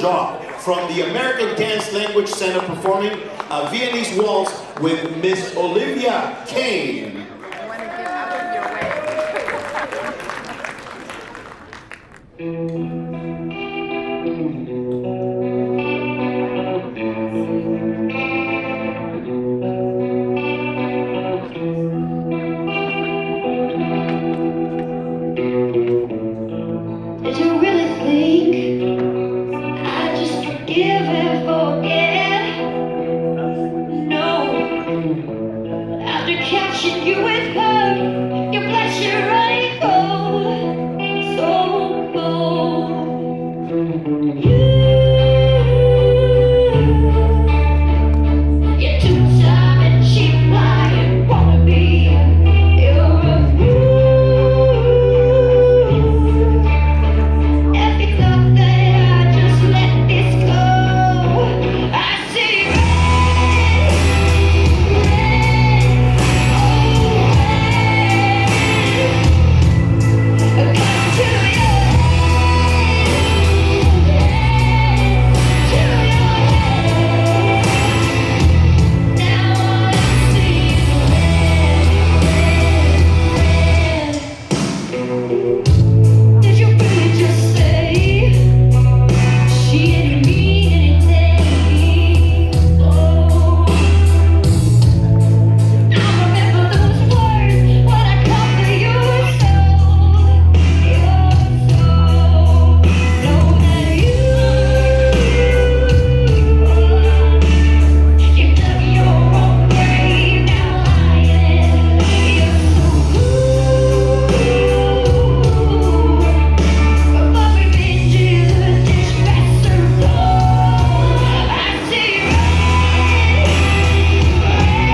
Job from the American Dance Language Center performing a Viennese waltz with Miss Olivia Kane. Did you really think I just forgive and forget? No. After catching you with her, your pleasure running cold, so cold. You're too time and cheap, lying wannabe. You're a fool. If you thought that I'd just let this go, I see red, red, oh red. Come to your head, to your head. Now all I see is red, red, red. Did you really just say she didn't mean anything? Oh, I remember those words when I cover your soul, know that you dug your own grave, now lying. You're so cool. But revenge is a dishwasher floor. I see red, red, got to your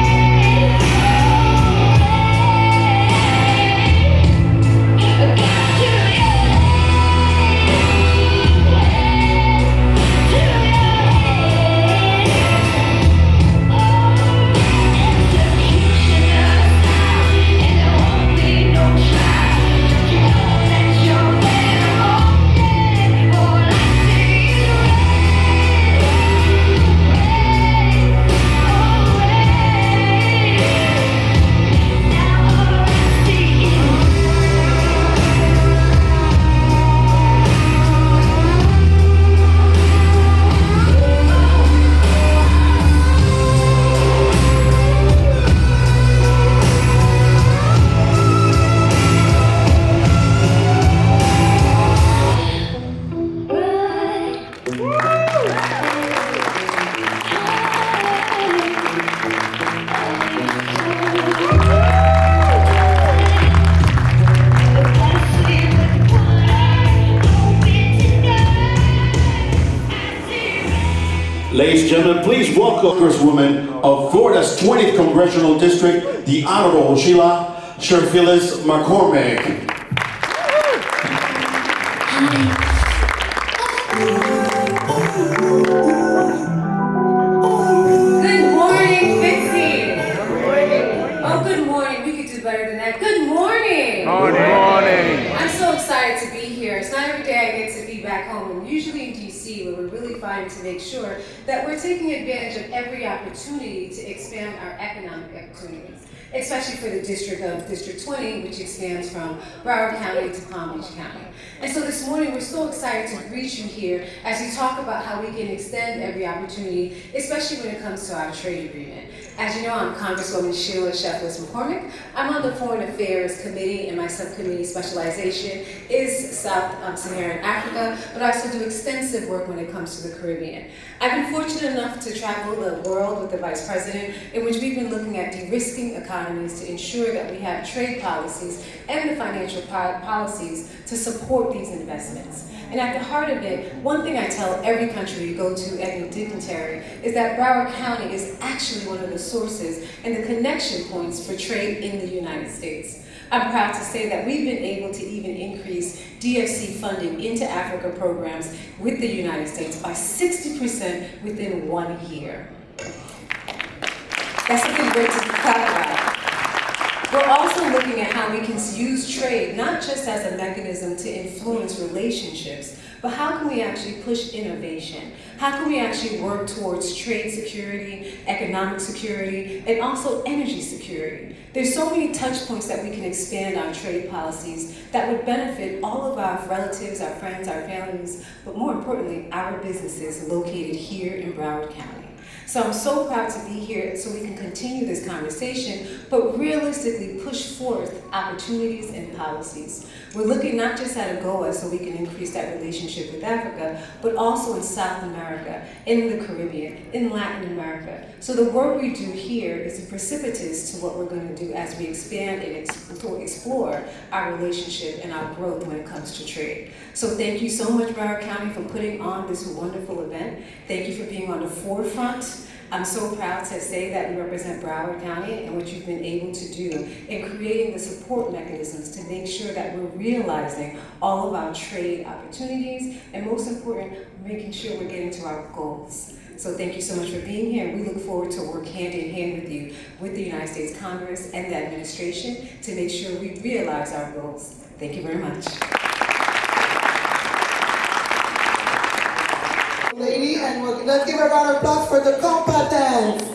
Ladies and gentlemen, please welcome Congresswoman of Florida's 20th Congressional District, the Honorable Sheila Sherfilis McCormick. Good morning, Fitce. Oh, good morning. We could do better than that. Good morning. Morning. I'm so excited to be here. It's not every day I get to be back home. And usually in DC, where we're really fighting to make sure that we're taking advantage of every opportunity to expand our economic opportunities, especially for the district of District 20, which expands from Broward County to Palm Beach County. And so this morning, we're so excited to greet you here as we talk about how we can extend every opportunity, especially when it comes to our trade agreement. As you know, I'm Congresswoman Sheila Sherfilis McCormick. I'm on the Foreign Affairs Committee, and my subcommittee specialization is Sub-Saharan Africa, but I also do extensive work when it comes to the Caribbean. I've been fortunate enough to travel the world with the Vice President, in which we've been looking at de-risking economies to ensure that we have trade policies and the financial policies to support these investments. And at the heart of it, one thing I tell every country you go to, every dignitary, is that Broward County is actually one of the sources and the connection points for trade in the United States. I'm proud to say that we've been able to even increase DFC funding into Africa programs with the United States by 60% within 1 year. That's something great to be proud about. We're also looking at how we can use trade not just as a mechanism to influence relationships, but how can we actually push innovation? How can we actually work towards trade security, economic security, and also energy security? There's so many touch points that we can expand our trade policies that would benefit all of our relatives, our friends, our families, but more importantly, our businesses located here in Broward County. So I'm so proud to be here so we can continue this conversation, but realistically push forth opportunities and policies. We're looking not just at AGOA so we can increase that relationship with Africa, but also in South America, in the Caribbean, in Latin America. So the work we do here is precipitous to what we're going to do as we expand and explore our relationship and our growth when it comes to trade. So thank you so much, Broward County, for putting on this wonderful event. Thank you for being on the forefront. I'm so proud to say that we represent Broward County and what you've been able to do in creating the support mechanisms to make sure that we're realizing all of our trade opportunities and, most important, making sure we're getting to our goals. So thank you so much for being here, and we look forward to work hand in hand with you, with the United States Congress and the administration to make sure we realize our goals. Thank you very much. Lady, and let's give a round of applause for the compa dance.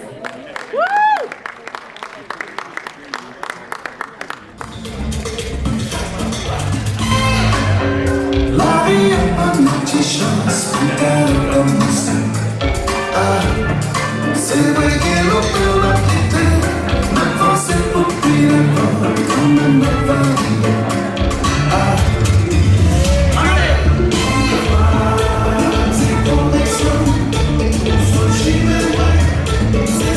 She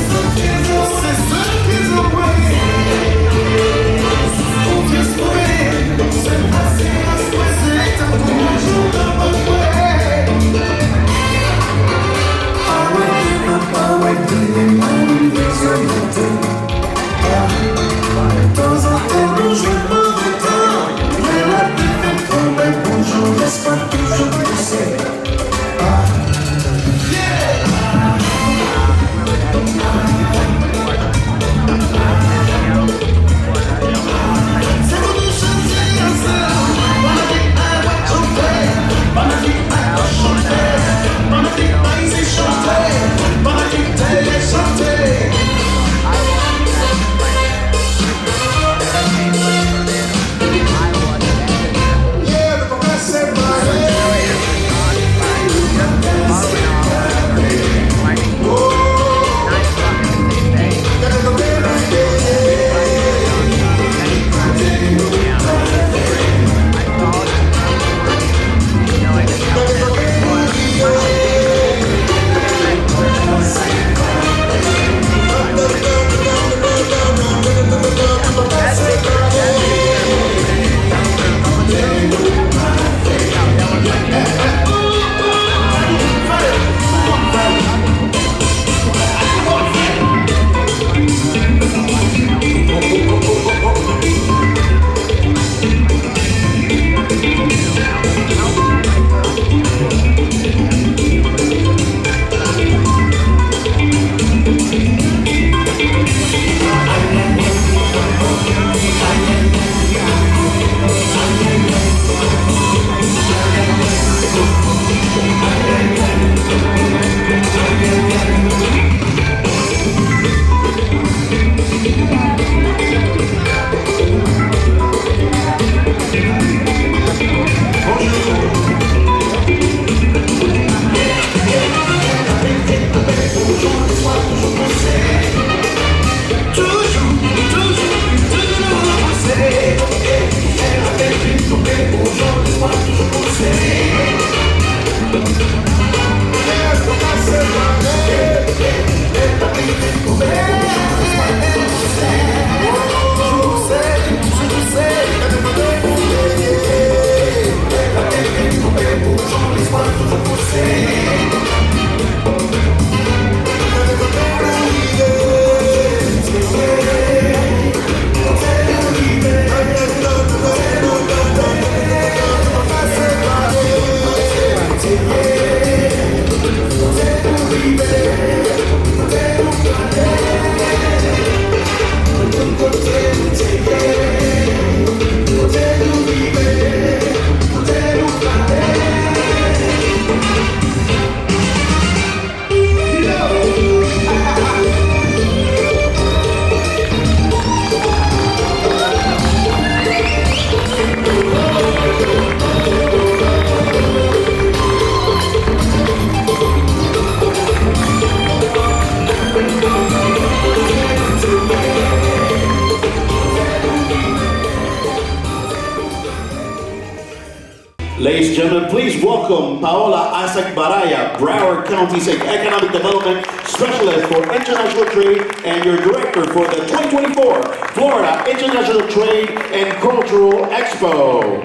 Ladies and gentlemen, please welcome Paola Asak Baraya, Broward County's Economic Development Specialist for International Trade and your Director for the 2024 Florida International Trade and Cultural Expo.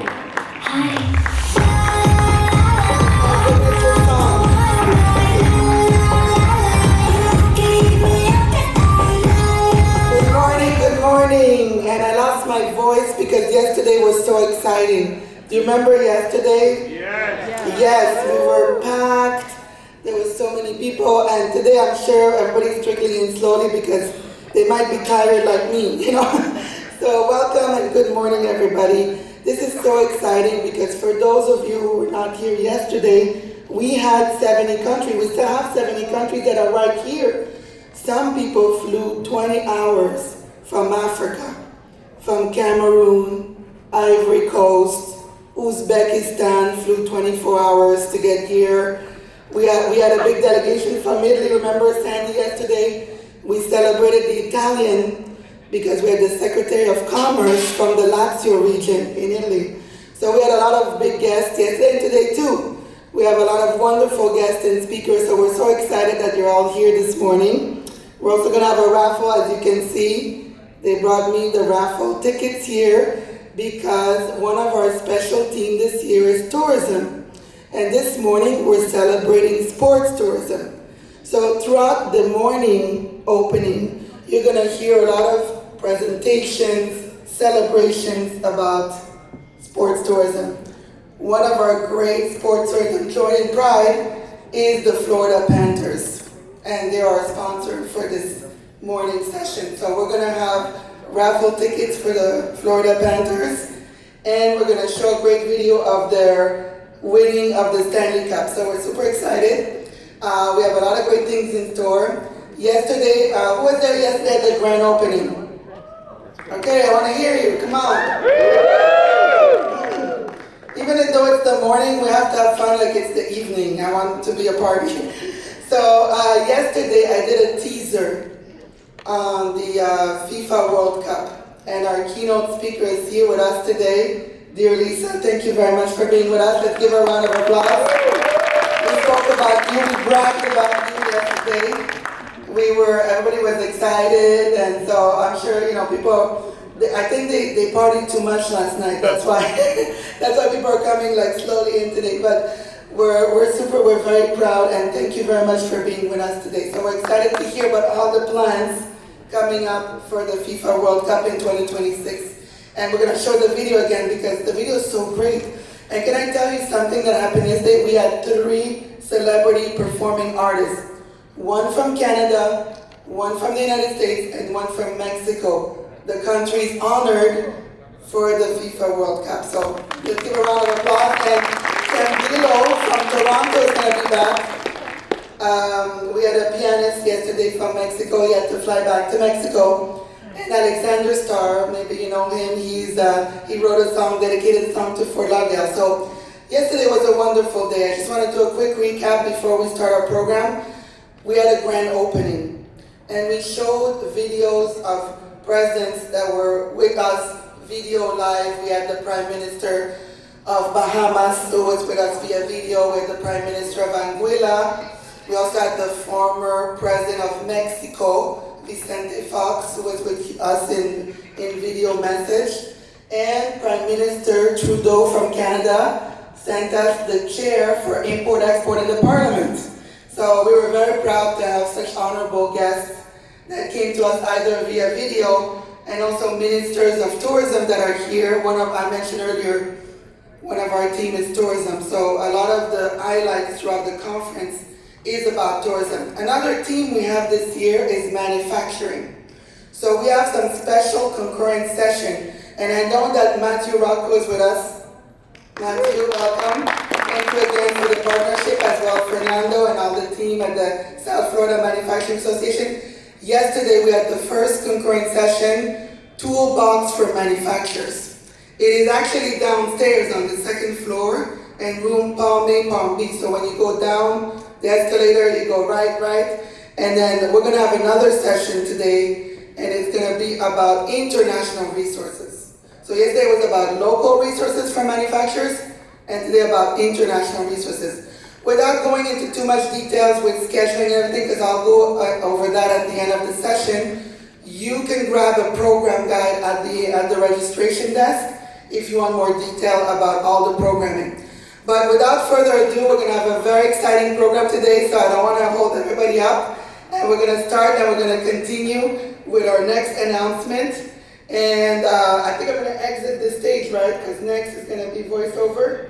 Good morning. And I lost my voice because yesterday was so exciting. Do you remember yesterday? Yes, we were packed. There were so many people, and today I'm sure everybody's trickling in slowly because they might be tired like me, you know. So welcome and good morning, everybody. This is so exciting because for those of you who were not here yesterday, we had 70 countries. We still have 70 countries that are right here. Some people flew 20 hours from Africa, from Cameroon, Ivory Coast, Uzbekistan flew 24 hours to get here. We had a big delegation from Italy. Remember Sandy yesterday? We celebrated the Italian because we had the Secretary of Commerce from the Lazio region in Italy. So we had a lot of big guests yesterday and today too. We have a lot of wonderful guests and speakers, so we're so excited that you're all here this morning. We're also gonna have a raffle, as you can see. They brought me the raffle tickets here because one of our special team this year is tourism. And this morning we're celebrating sports tourism. So throughout the morning opening, you're gonna hear a lot of presentations, celebrations about sports tourism. One of our great sports tourism joy and pride is the Florida Panthers. And they are our sponsor for this morning session. So we're gonna have raffle tickets for the Florida Panthers, and we're gonna show a great video of their winning of the Stanley Cup. So we're super excited. We have a lot of great things in store. Yesterday, who was there yesterday at the grand opening? Okay, I wanna hear you, come on. Even though it's the morning, we have to have fun like it's the evening. I want to be a party. So yesterday I did a teaser on the FIFA World Cup, and our keynote speaker is here with us today. Dear Lisa, thank you very much for being with us. Let's give her a round of applause. We spoke about you, we bragged about you yesterday. Everybody was excited, and so I'm sure, you know, people, I think they partied too much last night. That's why, that's why people are coming like slowly in today. But we're very proud, and thank you very much for being with us today. So we're excited to hear about all the plans coming up for the FIFA World Cup in 2026. And we're gonna show the video again because the video is so great. And can I tell you something that happened yesterday? We had 3 celebrity performing artists. One from Canada, one from the United States, and one from Mexico. The countries honored for the FIFA World Cup. So let's give a round of applause. And Sam from Toronto is gonna be back. We had a pianist yesterday from Mexico. He had to fly back to Mexico. And Alexander Starr, maybe you know him. He wrote a song, dedicated song to Fort Lauderdale. So yesterday was a wonderful day. I just want to do a quick recap before we start our program. We had a grand opening, and we showed videos of presidents that were with us, video live. We had the Prime Minister of Bahamas who was with us via video, with the Prime Minister of Anguilla. We also had the former President of Mexico, Vicente Fox, who was with us in video message. And Prime Minister Trudeau from Canada sent us the chair for import-export in the Parliament. So we were very proud to have such honorable guests that came to us either via video, and also ministers of tourism that are here. I mentioned earlier, one of our team is tourism. So a lot of the highlights throughout the conference is about tourism. Another team we have this year is manufacturing. So we have some special concurrent session. And I know that Matthew Rocco is with us. Matthew, welcome. Thank you again for the partnership, as well Fernando and all the team at the South Florida Manufacturing Association. Yesterday we had the first concurrent session, Toolbox for Manufacturers. It is actually downstairs on the second floor in room Palm A, Palm B. So when you go down the escalator, you go right, and then we're gonna have another session today, and it's gonna be about international resources. So yesterday was about local resources for manufacturers. and today about international resources. Without going into too much details with scheduling and everything, because I'll go over that at the end of the session, you can grab a program guide at the registration desk if you want more detail about all the programming. But without further ado, we're going to have a very exciting program today, so I don't want to hold everybody up. And we're going to start and we're going to continue with our next announcement. And I think I'm going to exit the stage, right? Because next is going to be voiceover.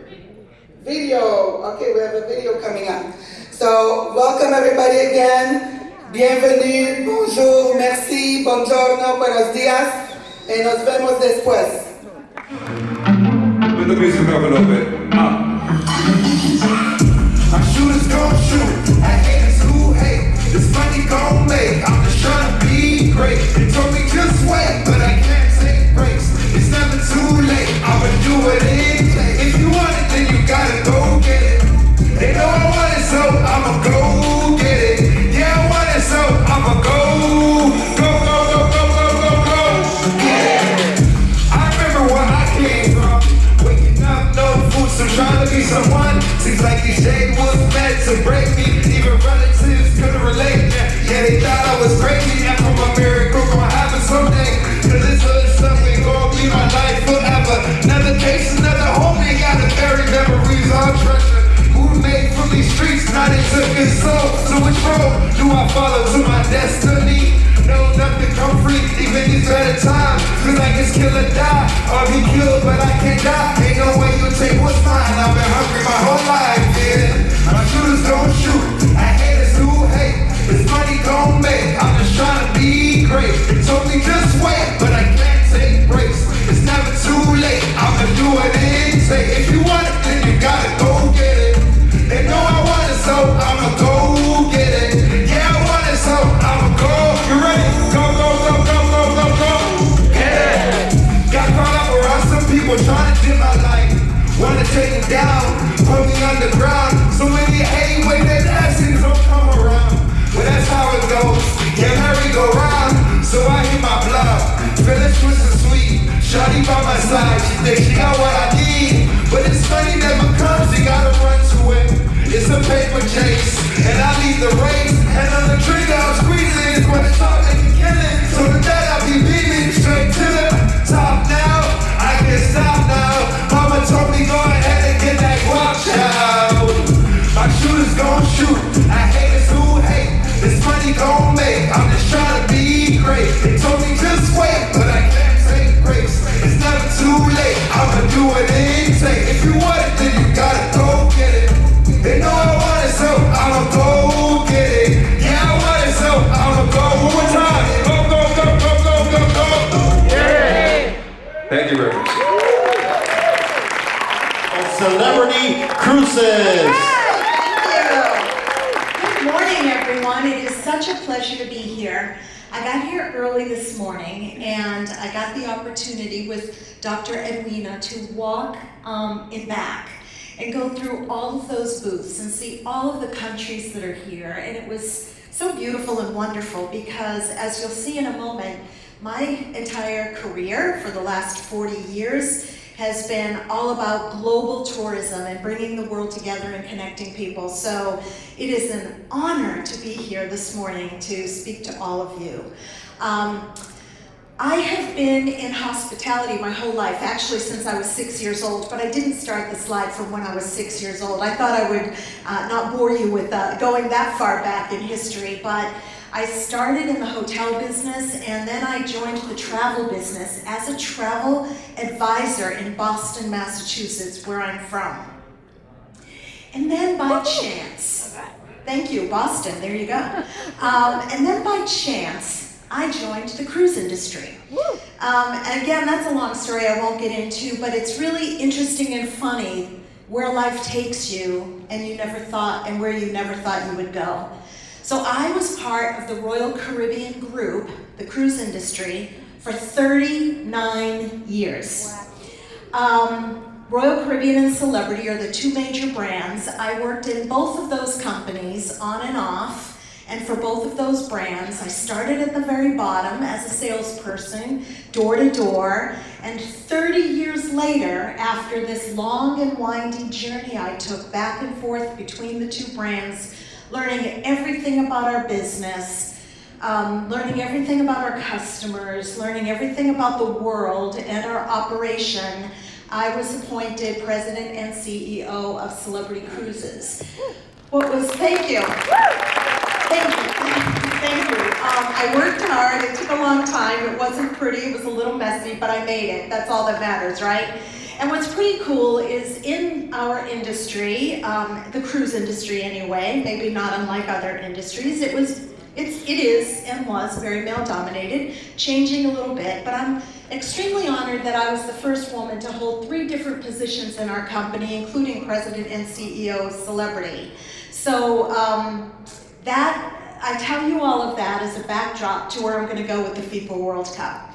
Video. Okay, we have a video coming up. So, welcome everybody again. Bienvenue, bonjour, merci, buongiorno, buenos días, y nos vemos después. Put the music up a little bit. My shooters gon' shoot, I haters who hate. This money gon' make, I'm just tryna be great. They told me just wait, but I can't take breaks. It's never too late, I'ma do it anyway. If you want it, then you gotta go get it. They know I want it, so I'ma go get it. Yeah, I want it, so I'ma go get it. I remember where I came from, waking up, no food, so trying to be someone. Seems like these days was meant to break me. Even relatives couldn't relate. Yeah, they thought I was crazy. And from a miracle gonna happen someday. Cause this other stuff ain't gonna be my life forever. Another case, another home, ain't gotta bury memories, all treasure. Who made from these streets, now they took his soul. So which road do I follow to my destiny? No, nothing come free, even these better times. Feel like it's kill or die, or be killed, but I can't die. Ain't no way you'll take what's mine. I've been hungry my whole life, yeah. My shooters don't shoot, I haters who hate. This money gon' make, I'm just tryna be great. They told me just wait, but I can't take breaks. It's never too late, I'ma do it anyway. If you want it, then you gotta go get it. They know I want it, so I'ma go get it. Yeah, I want it, so I'ma go. You ready? Go, go, go, go, go, go, go. Yeah. Got caught up around some people trying to dim my light. Wanna take it down, put me underground. So many hate when their blessings don't come around. Well, that's how it goes. Yeah, merry go round. So I hit my blood, feeling twisted sweet. Shawty by my side, she thinks she got what I need. But it's funny never comes, you gotta run to it. It's a paper chase, and I lead the race. And on the trigger I'm squeezing, it's when it's all they can kill it. So with that I'll be beaming straight to the top now. I can't stop now. Mama told me go ahead and get that guap child. My shooters gon' shoot, I haters who hate. This money gon' make, I'm just tryna be great. They told me just wait, but I can't take breaks. It's never too late, I'ma do it anyway. If you want it, then you gotta go get it. They know I want it, so I'ma go get it. Yeah, I want it, so I'ma go. One more time. Go, go, go, go, go, go, go. Yeah. Thank you very much. Celebrity Cruises. Good morning, everyone. It is such a pleasure to be here. I got here early this morning, and I got the opportunity with Dr. Edwina to walk in back and go through all of those booths and see all of the countries that are here. And it was so beautiful and wonderful because, as you'll see in a moment, my entire career for the last 40 years has been all about global tourism and bringing the world together and connecting people. So it is an honor to be here this morning to speak to all of you. I have been in hospitality my whole life, actually since I was 6 years old, but I didn't start the slide from when I was 6 years old. I thought I would not bore you with going that far back in history, but I started in the hotel business, and then I joined the travel business as a travel advisor in Boston, Massachusetts, where I'm from. And then by chance, thank you, Boston, there you go. And then by chance, I joined the cruise industry. And again, that's a long story I won't get into, but it's really interesting and funny where life takes you and you never thought, and where you never thought you would go. So I was part of the Royal Caribbean group, the cruise industry, for 39 years. Royal Caribbean and Celebrity are the two major brands. I worked in both of those companies on and off, And for both of those brands, I started at the very bottom as a salesperson, door to door, and 30 years later, after this long and winding journey I took back and forth between the two brands, learning everything about our business, learning everything about our customers, learning everything about the world and our operation, I was appointed President and CEO of Celebrity Cruises. Thank you. Thank you. Thank you. I worked hard. It took a long time. It wasn't pretty. It was a little messy, but I made it. That's all that matters, right? And what's pretty cool is in our industry, the cruise industry anyway, maybe not unlike other industries, it is and was very male-dominated, changing a little bit, but I'm extremely honored that I was the first woman to hold 3 different positions in our company, including President and CEO of Celebrity. So I tell you all of that as a backdrop to where I'm going to go with the FIFA World Cup.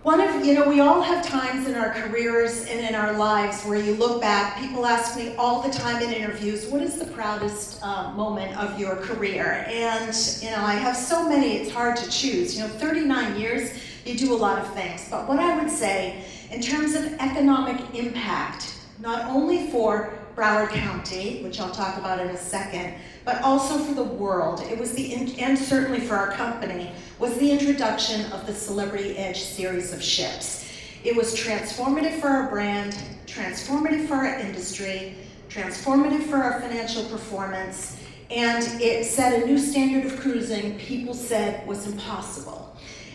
We all have times in our careers and in our lives where you look back. People ask me all the time in interviews, what is the proudest moment of your career? And, I have so many, it's hard to choose. 39 years, you do a lot of things. But what I would say, in terms of economic impact, not only for Broward County, which I'll talk about in a second, but also for the world, and certainly for our company, was the introduction of the Celebrity Edge series of ships. It was transformative for our brand, transformative for our industry, transformative for our financial performance, and it set a new standard of cruising people said was impossible.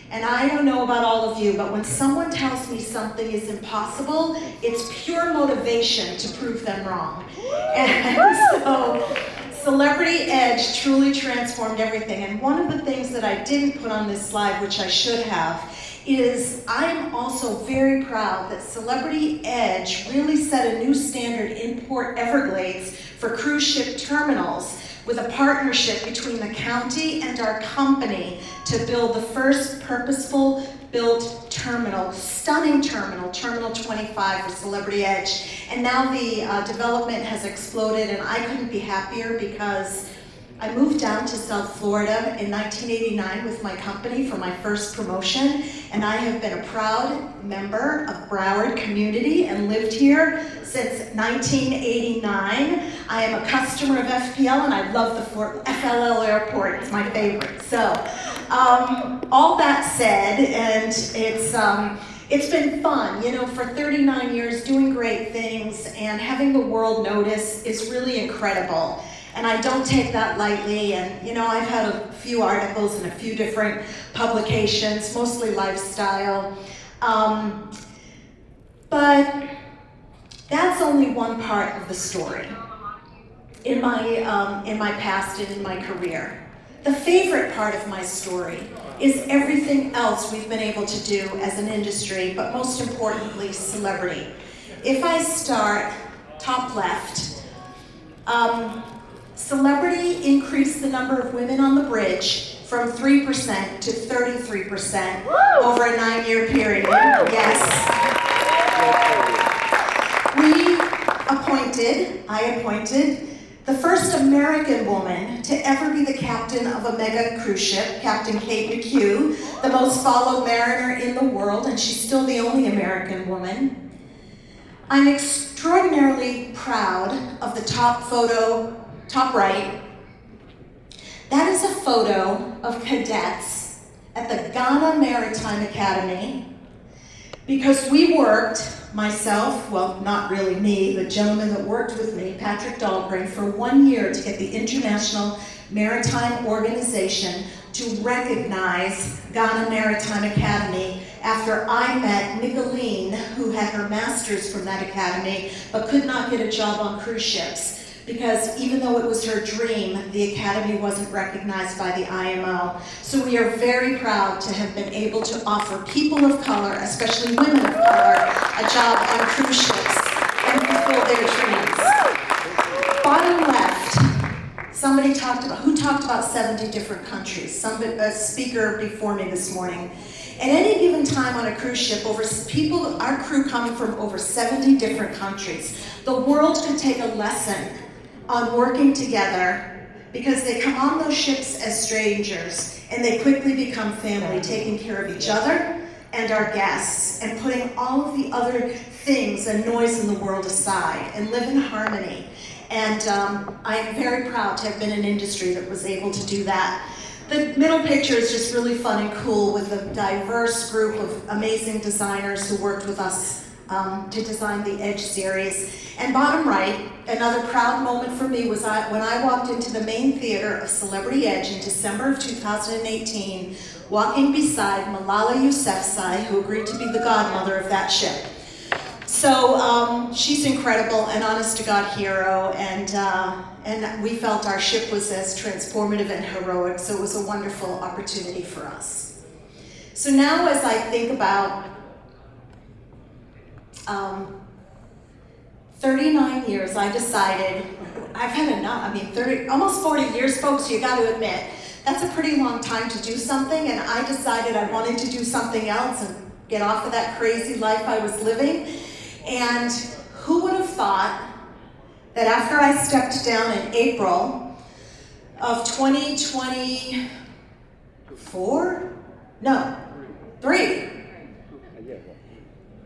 And I don't know about all of you, but when someone tells me something is impossible, it's pure motivation to prove them wrong. And so, Celebrity Edge truly transformed everything. And one of the things that I didn't put on this slide, which I should have, is I'm also very proud that Celebrity Edge really set a new standard in Port Everglades for cruise ship terminals, with a partnership between the county and our company to build the first purposeful built terminal, stunning terminal, Terminal 25 for Celebrity Edge. And now the development has exploded, and I couldn't be happier because I moved down to South Florida in 1989 with my company for my first promotion, and I have been a proud member of Broward community and lived here since 1989. I am a customer of FPL, and I love the FLL airport. It's my favorite. So, all that said, and it's been fun, for 39 years doing great things and having the world notice is really incredible. And I don't take that lightly, and I've had a few articles in a few different publications, mostly lifestyle. But that's only one part of the story in my past and in my career. The favorite part of my story is everything else we've been able to do as an industry, but most importantly, Celebrity. If I start top left, Celebrity increased the number of women on the bridge from 3% to 33% over a 9-year period. Yes. I appointed the first American woman to ever be the captain of a mega cruise ship, Captain Kate McHugh, the most followed mariner in the world, and she's still the only American woman. I'm extraordinarily proud of the top photo, top right. That is a photo of cadets at the Ghana Maritime Academy, because we worked, myself, well, not really me, the gentleman that worked with me, Patrick Dahlgren, for 1 year to get the International Maritime Organization to recognize Ghana Maritime Academy after I met Nicolene, who had her master's from that academy, but could not get a job on cruise ships. Because even though it was her dream, the Academy wasn't recognized by the IMO. So we are very proud to have been able to offer people of color, especially women of color, a job on cruise ships and fulfill their dreams. Bottom left, who talked about 70 different countries? A speaker before me this morning. At any given time on a cruise ship, our crew come from over 70 different countries. The world could take a lesson on working together because they come on those ships as strangers and they quickly become family, taking care of each other and our guests and putting all of the other things and noise in the world aside and live in harmony. And I am very proud to have been in an industry that was able to do that. The middle picture is just really fun and cool with a diverse group of amazing designers who worked with us to design the Edge series. And bottom right, another proud moment for me was when I walked into the main theater of Celebrity Edge in December of 2018, walking beside Malala Yousafzai, who agreed to be the godmother of that ship. So she's incredible, an honest-to-God hero, and we felt our ship was as transformative and heroic, so it was a wonderful opportunity for us. So now as I think about 39 years, I decided, I've had enough, I mean, almost 40 years, folks, you got to admit, that's a pretty long time to do something, and I decided I wanted to do something else and get off of that crazy life I was living. And who would have thought that after I stepped down in April of 2024? No, 3.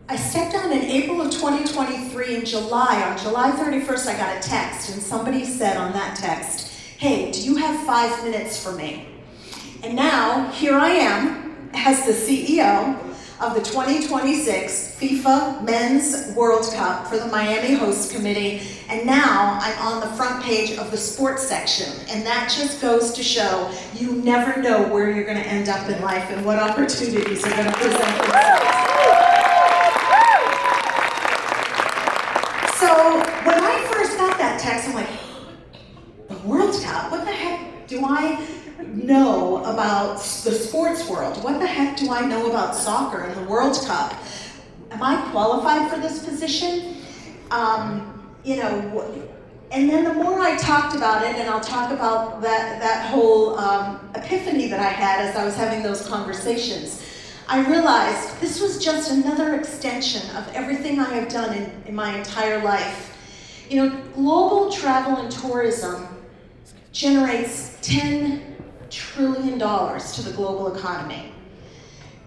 I stepped down in April of 2023 in July. On July 31st, I got a text, and somebody said on that text, "Hey, do you have 5 minutes for me?" And now, here I am as the CEO of the 2026 FIFA Men's World Cup for the Miami Host Committee, and now I'm on the front page of the sports section, and that just goes to show you never know where you're going to end up in life and what opportunities are going to present themselves. So when I first got that text, I'm like, the World Cup? What the heck do I know about the sports world? What the heck do I know about soccer and the World Cup? Am I qualified for this position? You know, and then the more I talked about it, and I'll talk about that whole epiphany that I had as I was having those conversations, I realized this was just another extension of everything I have done in my entire life. You know, global travel and tourism generates $10 trillion to the global economy.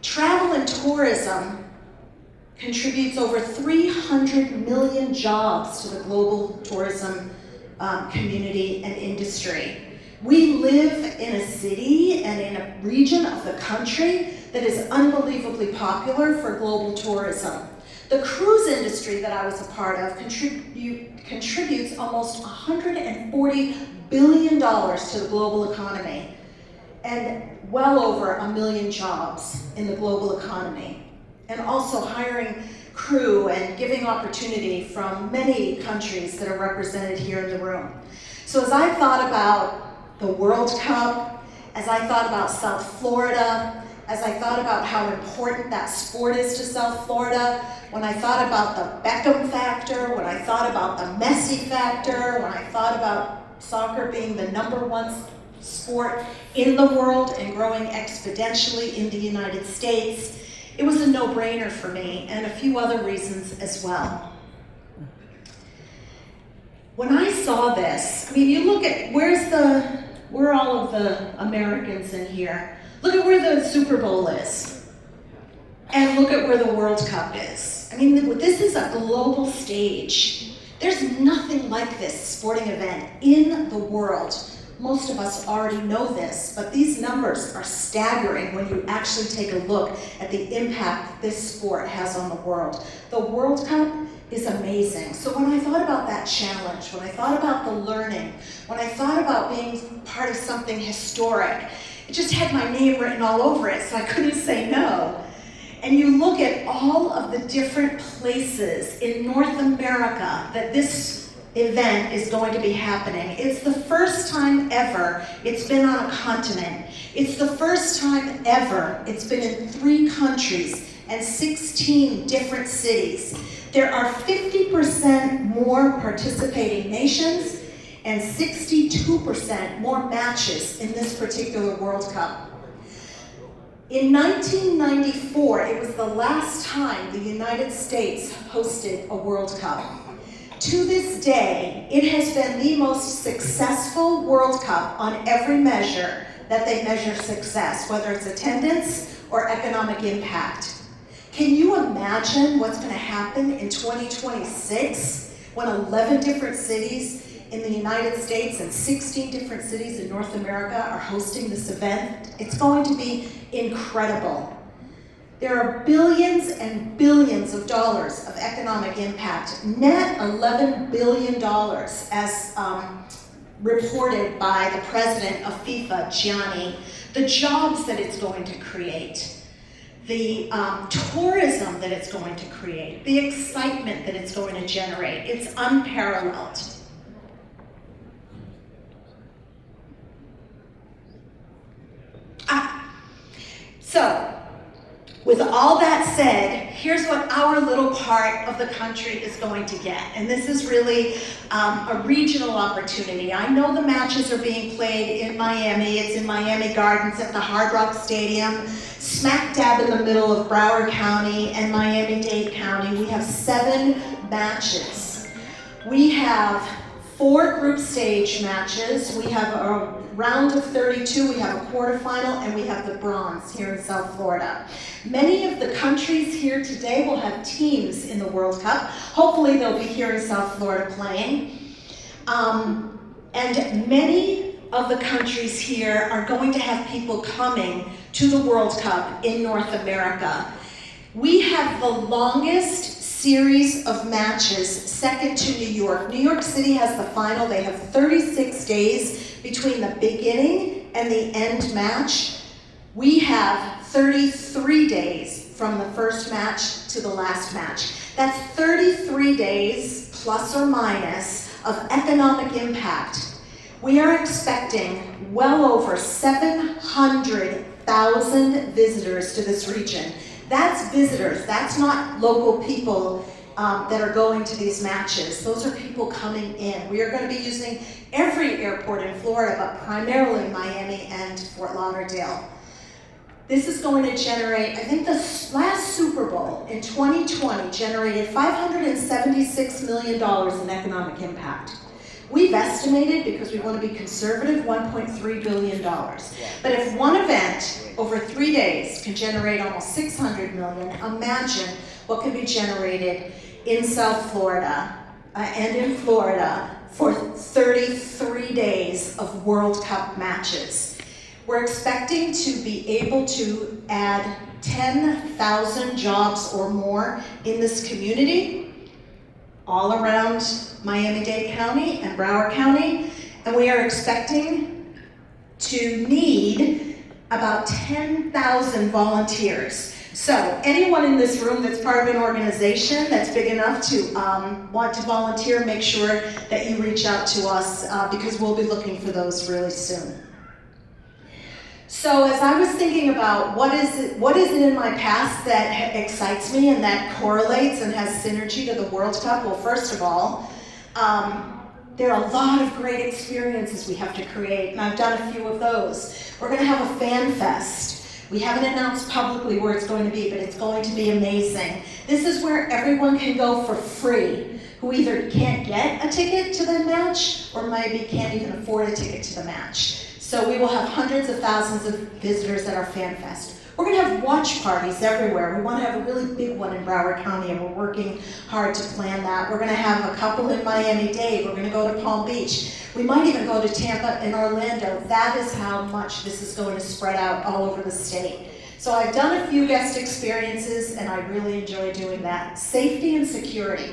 Travel and tourism contributes over 300 million jobs to the global tourism community and industry. We live in a city and in a region of the country that is unbelievably popular for global tourism. The cruise industry that I was a part of contributes almost $140 billion to the global economy, and well over 1 million jobs in the global economy, and also hiring crew and giving opportunity from many countries that are represented here in the room. So as I thought about the World Cup, as I thought about South Florida, as I thought about how important that sport is to South Florida, when I thought about the Beckham factor, when I thought about the Messi factor, when I thought about soccer being the #1 sport in the world and growing exponentially in the United States, it was a no-brainer for me, and a few other reasons as well. When I saw this, I mean, you look at, where are all of the Americans in here? Look at where the Super Bowl is, and look at where the World Cup is. I mean, this is a global stage. There's nothing like this sporting event in the world. Most of us already know this, but these numbers are staggering when you actually take a look at the impact this sport has on the world. The World Cup is amazing. So when I thought about that challenge, when I thought about the learning, when I thought about being part of something historic, it just had my name written all over it, so I couldn't say no. And you look at all of the different places in North America that this event is going to be happening. It's the first time ever it's been on a continent. It's the first time ever it's been in 3 countries and 16 different cities. There are 50% more participating nations and 62% more matches in this particular World Cup. In 1994, it was the last time the United States hosted a World Cup. To this day, it has been the most successful World Cup on every measure that they measure success, whether it's attendance or economic impact. Can you imagine what's going to happen in 2026 when 11 different cities in the United States and 16 different cities in North America are hosting this event? It's going to be incredible. There are billions and billions of dollars of economic impact, net $11 billion as reported by the president of FIFA, Gianni. The jobs that it's going to create, the tourism that it's going to create, the excitement that it's going to generate, it's unparalleled. So, with all that said, here's what our little part of the country is going to get. And this is really a regional opportunity. I know the matches are being played in Miami. It's in Miami Gardens at the Hard Rock Stadium, smack dab in the middle of Broward County and Miami-Dade County. We have 7 matches. We have 4 group stage matches. We have a round of 32, we have a quarterfinal, and we have the bronze here in South Florida. Many of the countries here today will have teams in the World Cup. Hopefully they'll be here in South Florida playing. And many of the countries here are going to have people coming to the World Cup in North America. We have the longest series of matches, second to New York. New York City has the final. They have 36 days between the beginning and the end match. We have 33 days from the first match to the last match. That's 33 days, plus or minus, of economic impact. We are expecting well over 700,000 visitors to this region. That's visitors, that's not local people that are going to these matches. Those are people coming in. We are going to be using every airport in Florida, but primarily Miami and Fort Lauderdale. This is going to generate, I think the last Super Bowl in 2020 generated $576 million in economic impact. We've estimated, because we want to be conservative, $1.3 billion. But if one event over 3 days can generate almost $600 million, imagine what can be generated in South Florida and in Florida for 33 days of World Cup matches. We're expecting to be able to add 10,000 jobs or more in this community, all around Miami-Dade County and Broward County, and we are expecting to need about 10,000 volunteers. So anyone in this room that's part of an organization that's big enough to want to volunteer, make sure that you reach out to us because we'll be looking for those really soon. So as I was thinking about what is it in my past that excites me and that correlates and has synergy to the World Cup? Well, first of all, there are a lot of great experiences we have to create, and I've done a few of those. We're going to have a fan fest. We haven't announced publicly where it's going to be, but it's going to be amazing. This is where everyone can go for free, who either can't get a ticket to the match or maybe can't even afford a ticket to the match. So we will have hundreds of thousands of visitors at our Fan Fest. We're going to have watch parties everywhere. We want to have a really big one in Broward County, and we're working hard to plan that. We're going to have a couple in Miami-Dade. We're going to go to Palm Beach. We might even go to Tampa and Orlando. That is how much this is going to spread out all over the state. So I've done a few guest experiences, and I really enjoy doing that. Safety and security.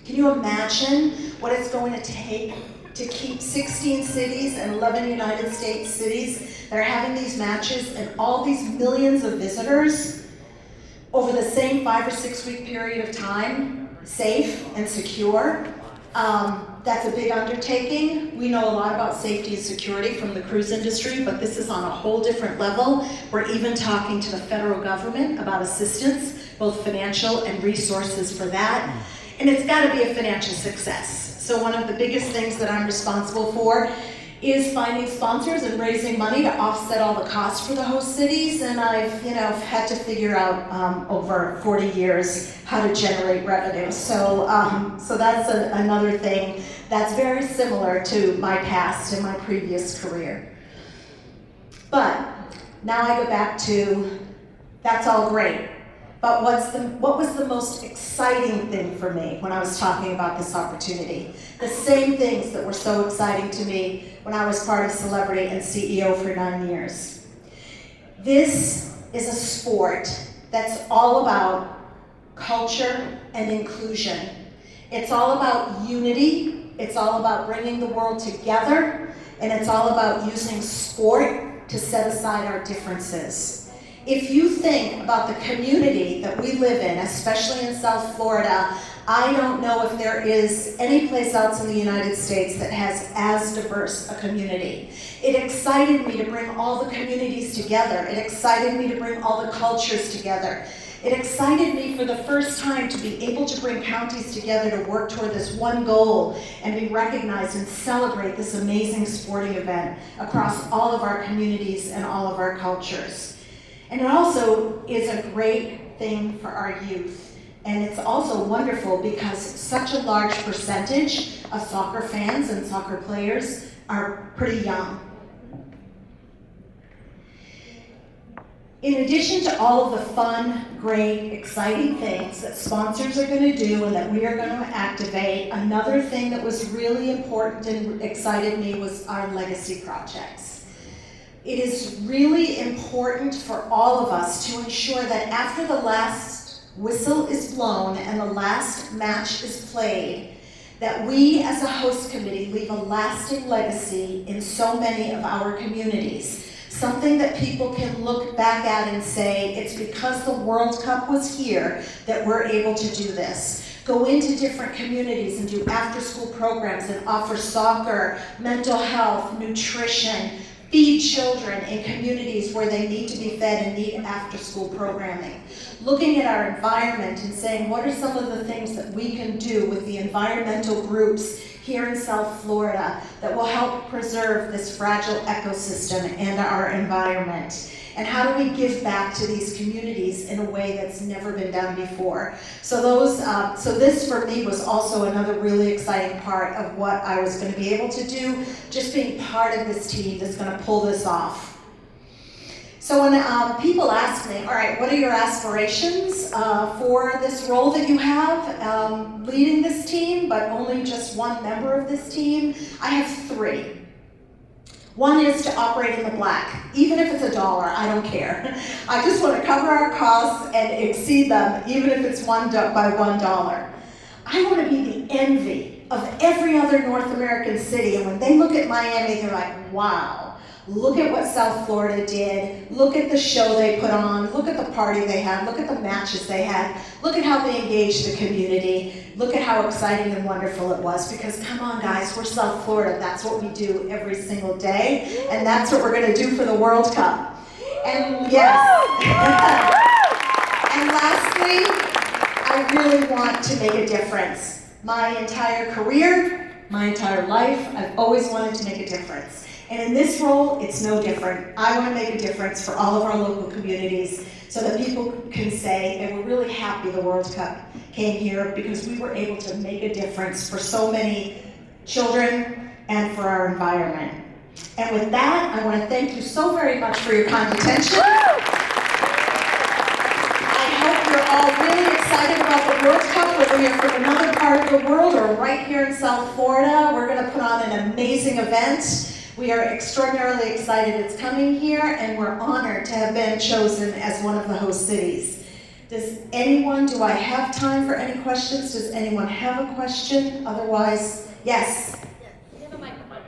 Can you imagine what it's going to take to keep 16 cities and 11 United States cities that are having these matches and all these millions of visitors over the same 5 or 6 week period of time, safe and secure? That's a big undertaking. We know a lot about safety and security from the cruise industry, but this is on a whole different level. We're even talking to the federal government about assistance, both financial and resources for that. And it's got to be a financial success. So one of the biggest things that I'm responsible for is finding sponsors and raising money to offset all the costs for the host cities. And I've had to figure out over 40 years how to generate revenue. So that's another thing that's very similar to my past and my previous career. But now I go back to, that's all great. But what was the most exciting thing for me when I was talking about this opportunity? The same things that were so exciting to me when I was part of Celebrity and CEO for 9 years. This is a sport that's all about culture and inclusion. It's all about unity, it's all about bringing the world together, and it's all about using sport to set aside our differences. If you think about the community that we live in, especially in South Florida, I don't know if there is any place else in the United States that has as diverse a community. It excited me to bring all the communities together. It excited me to bring all the cultures together. It excited me for the first time to be able to bring counties together to work toward this one goal and be recognized and celebrate this amazing sporting event across all of our communities and all of our cultures. And it also is a great thing for our youth. And it's also wonderful because such a large percentage of soccer fans and soccer players are pretty young. In addition to all of the fun, great, exciting things that sponsors are going to do and that we are going to activate, another thing that was really important and excited me was our legacy projects. It is really important for all of us to ensure that after the last whistle is blown and the last match is played, that we as a host committee leave a lasting legacy in so many of our communities. Something that people can look back at and say, it's because the World Cup was here that we're able to do this. Go into different communities and do after-school programs and offer soccer, mental health, nutrition, feed children in communities where they need to be fed and need after-school programming. Looking at our environment and saying, what are some of the things that we can do with the environmental groups here in South Florida that will help preserve this fragile ecosystem and our environment? And how do we give back to these communities in a way that's never been done before? So this for me was also another really exciting part of what I was going to be able to do, just being part of this team that's going to pull this off. So when people ask me, all right, what are your aspirations for this role that you have, leading this team, but only just one member of this team? I have 3. One is to operate in the black. Even if it's $1, I don't care. I just want to cover our costs and exceed them, even if it's by $1. I want to be the envy of every other North American city, and when they look at Miami, they're like, wow. Look at what South Florida did. Look at the show they put on. Look at the party they had. Look at the matches they had. Look at how they engaged the community. Look at how exciting and wonderful it was. Because come on, guys, we're South Florida. That's what we do every single day. And that's what we're going to do for the World Cup. And yes. And lastly, I really want to make a difference. My entire career, my entire life, I've always wanted to make a difference. And in this role, it's no different. I want to make a difference for all of our local communities so that people can say, and we're really happy the World Cup came here because we were able to make a difference for so many children and for our environment. And with that, I want to thank you so very much for your kind attention. I hope you're all really excited about the World Cup, whether you're from another part of the world or right here in South Florida. We're going to put on an amazing event. We are extraordinarily excited it's coming here, and we're honored to have been chosen as one of the host cities. Do I have time for any questions? Does anyone have a question? Otherwise, yes? You have a microphone.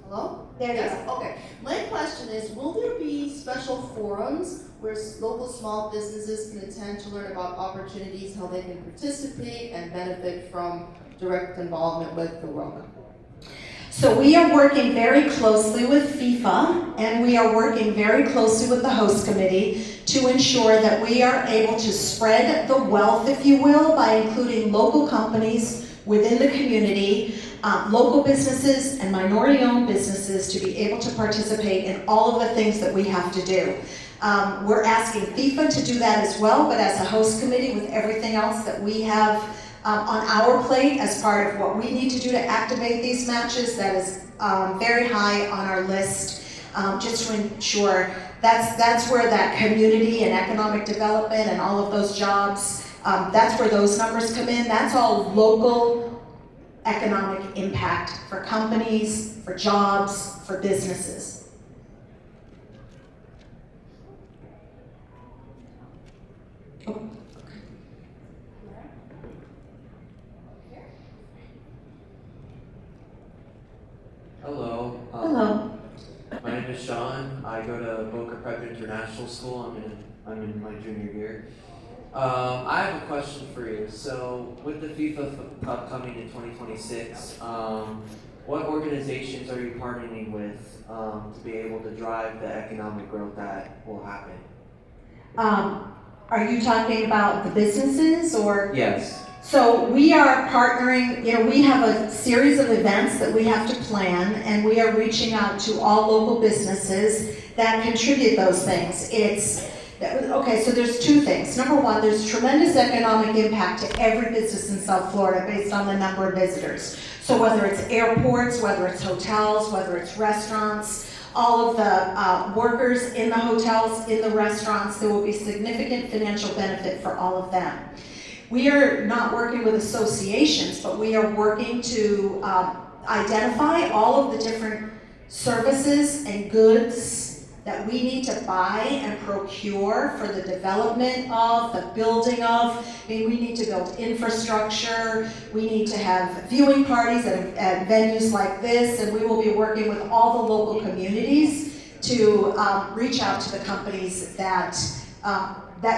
Hello? There you Yes? go. Okay. My question is, will there be special forums where local small businesses can attend to learn about opportunities, how they can participate and benefit from direct involvement with the World Cup? So we are working very closely with FIFA, and we are working very closely with the host committee to ensure that we are able to spread the wealth, if you will, by including local companies within the community, local businesses and minority-owned businesses to be able to participate in all of the things that we have to do. We're asking FIFA to do that as well, but as a host committee with everything else that we have on our plate as part of what we need to do to activate these matches, that is very high on our list, just to ensure that's where that community and economic development and all of those jobs, that's where those numbers come in. That's all local economic impact for companies, for jobs, for businesses. Hello. Hello. My name is Sean. I go to Boca Prep International School. I'm in my junior year. I have a question for you. So, with the FIFA Cup coming in 2026, what organizations are you partnering with to be able to drive the economic growth that will happen? Are you talking about the businesses or? Yes. So we are partnering, we have a series of events that we have to plan, and we are reaching out to all local businesses that contribute those things. Okay, so there's two things. Number one, there's tremendous economic impact to every business in South Florida based on the number of visitors. So whether it's airports, whether it's hotels, whether it's restaurants, all of the workers in the hotels, in the restaurants, there will be significant financial benefit for all of them. We are not working with associations, but we are working to identify all of the different services and goods that we need to buy and procure for the development of, the building of. We need to build infrastructure, we need to have viewing parties at venues like this, and we will be working with all the local communities to reach out to the companies that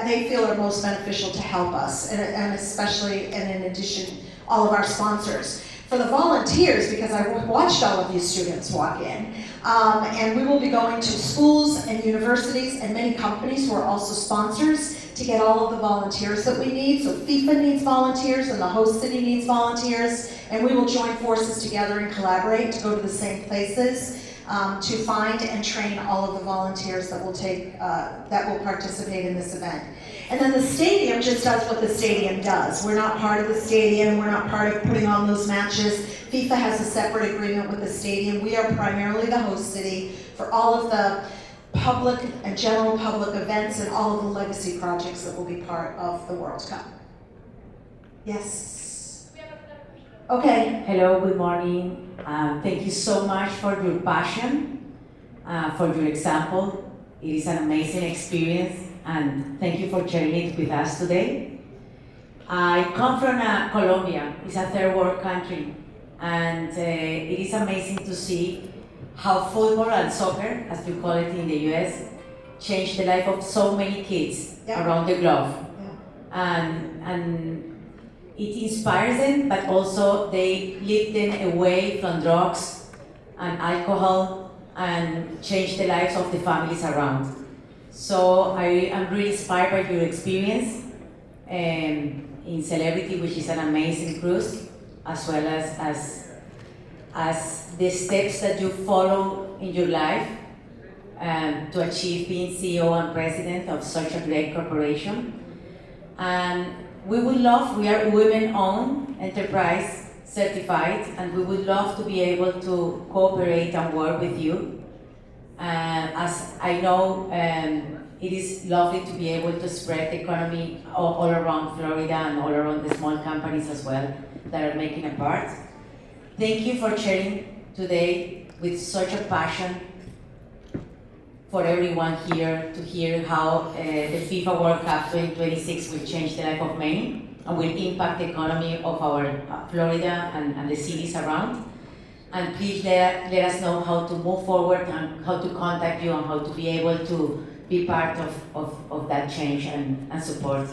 they feel are most beneficial to help us, and especially, and in addition, all of our sponsors. For the volunteers, because I watched all of you students walk in, and we will be going to schools and universities and many companies who are also sponsors to get all of the volunteers that we need. So FIFA needs volunteers and the host city needs volunteers, and we will join forces together and collaborate to go to the same places to find and train all of the volunteers that will participate in this event. And then the stadium just does what the stadium does. We're not part of the stadium, we're not part of putting on those matches. FIFA has a separate agreement with the stadium. We are primarily the host city for all of the public and general public events and all of the legacy projects that will be part of the World Cup. Yes? Okay. Hello, good morning. Thank you so much for your passion, for your example. It is an amazing experience, and thank you for sharing it with us today. I come from Colombia. It's a third world country, and it is amazing to see how football and soccer, as you call it in the US, changed the life of so many kids around the globe. And it inspires them, but also they lift them away from drugs and alcohol and change the lives of the families around. So I am really inspired by your experience in Celebrity, which is an amazing cruise, as well as the steps that you follow in your life to achieve being CEO and president of such a great corporation. And we are women-owned enterprise certified, and we would love to be able to cooperate and work with you. As I know, it is lovely to be able to spread the economy all around Florida and all around the small companies as well that are making a part. Thank you for sharing today with such a passion for everyone here to hear how the FIFA World Cup 2026 will change the life of many and will impact the economy of our Florida and the cities around. And please let us know how to move forward and how to contact you and how to be able to be part of that change and support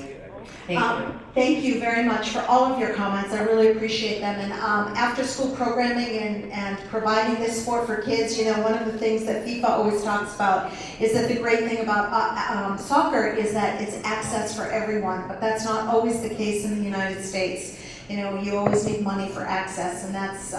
Thank you. Thank you very much for all of your comments. I really appreciate them. And after-school programming and providing this sport for kids, you know, one of the things that FIFA always talks about is that the great thing about soccer is that it's access for everyone, but that's not always the case in the United States. You know, you always need money for access, and that's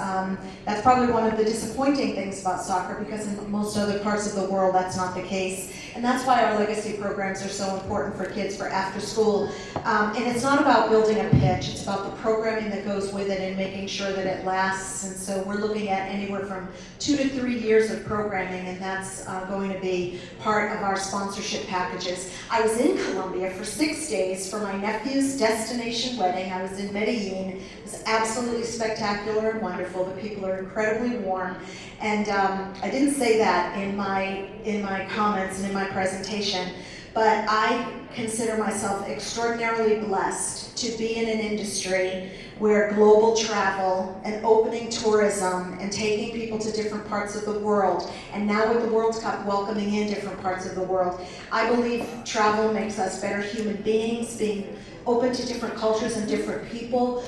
probably one of the disappointing things about soccer, because in most other parts of the world that's not the case. And that's why our legacy programs are so important for kids for after school. And it's not about building a pitch, it's about the programming that goes with it and making sure that it lasts. And so we're looking at anywhere from 2 to 3 years of programming, and that's going to be part of our sponsorship packages. I was in Colombia for 6 days for my nephew's destination wedding. I was in Medellin. It was absolutely spectacular and wonderful. The people are incredibly warm. And I didn't say that in my comments and in my presentation, but I consider myself extraordinarily blessed to be in an industry where global travel and opening tourism and taking people to different parts of the world, and now with the World Cup welcoming in different parts of the world, I believe travel makes us better human beings. Being open to different cultures and different people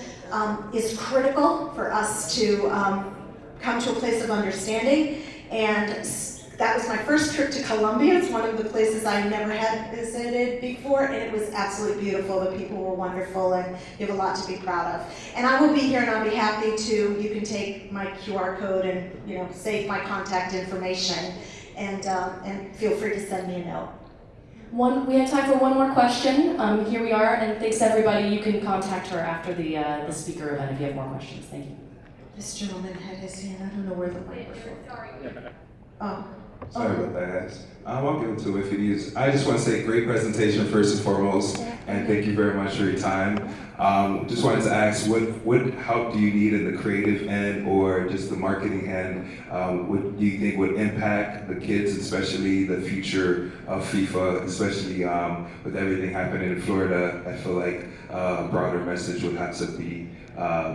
is critical for us to come to a place of understanding. And that was my first trip to Colombia. It's one of the places I never had visited before, and it was absolutely beautiful. The people were wonderful, and you have a lot to be proud of. And I will be here, and I'll be happy to, you can take my QR code and, you know, save my contact information, and feel free to send me a note. We have time for one more question. Here we are, and thanks everybody. You can contact her after the speaker event if you have more questions. Thank you. This gentleman had his hand, I don't know where the microphone. Oh. Sorry about that. I'll get into it if it is. I just want to say great presentation first and foremost, and thank you very much for your time. Just wanted to ask, what help do you need in the creative end or just the marketing end? What do you think would impact the kids, especially the future of FIFA, especially with everything happening in Florida? I feel like a broader message would have to be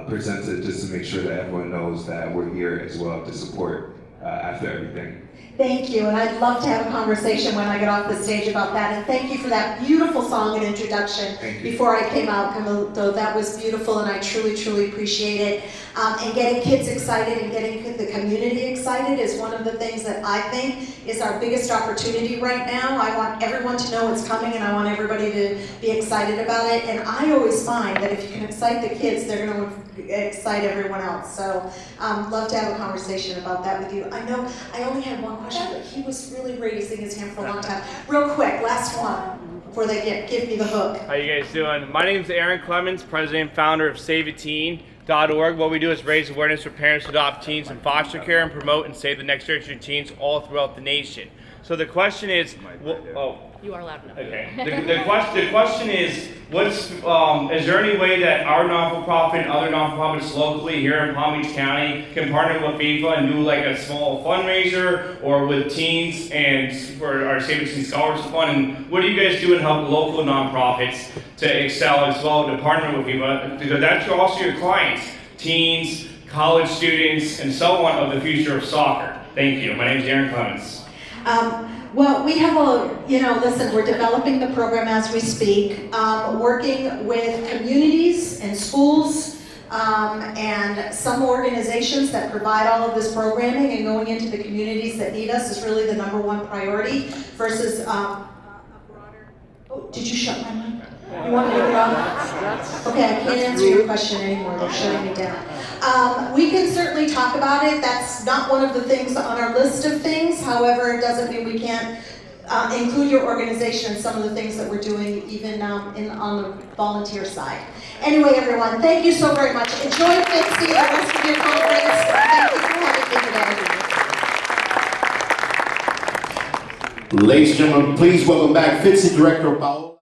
presented just to make sure that everyone knows that we're here as well to support after everything. Thank you, and I'd love to have a conversation when I get off the stage about that. And thank you for that beautiful song and introduction before I came out, Camilo. That was beautiful, and I truly, truly appreciate it. And getting kids excited and getting the community excited is one of the things that I think is our biggest opportunity right now. I want everyone to know what's coming, and I want everybody to be excited about it. And I always find that if you can excite the kids, they're going to excite everyone else. So love to have a conversation about that with you. I know I only had one question, but he was really raising his hand for a long time. Real quick, last one before they give me the hook. How you guys doing? My name is Aaron Clemens, president and founder of SaveATeen.org. What we do is raise awareness for parents to adopt teens in foster care and promote and save the next generation of teens all throughout the nation. So the question is, You are loud enough. okay. The question is, is there any way that our non-for-profit and other non-for-profits locally here in Palm Beach County can partner with FIFA and do like a small fundraiser or with teens and for our Save a Teen Scholarship Fund? And what do you guys do to help local nonprofits to excel as well, to partner with FIFA? Because that's also your clients, teens, college students, and so on of the future of soccer. Thank you. My name is Aaron Clemens. Well, we have listen, we're developing the program as we speak, working with communities and schools and some organizations that provide all of this programming, and going into the communities that need us is really the #1 priority versus a broader. Oh, did you shut my mic? You want me to get off? Okay, I can't answer your question anymore. They're shutting me down. We can certainly talk about it. That's not one of the things on our list of things. However, it doesn't mean we can't include your organization in some of the things that we're doing, even on the volunteer side. Anyway, everyone, thank you so very much. Enjoy Fitce, the rest of your conference. Thank you for having me today. Ladies and gentlemen, please welcome back Fitce Director Paola.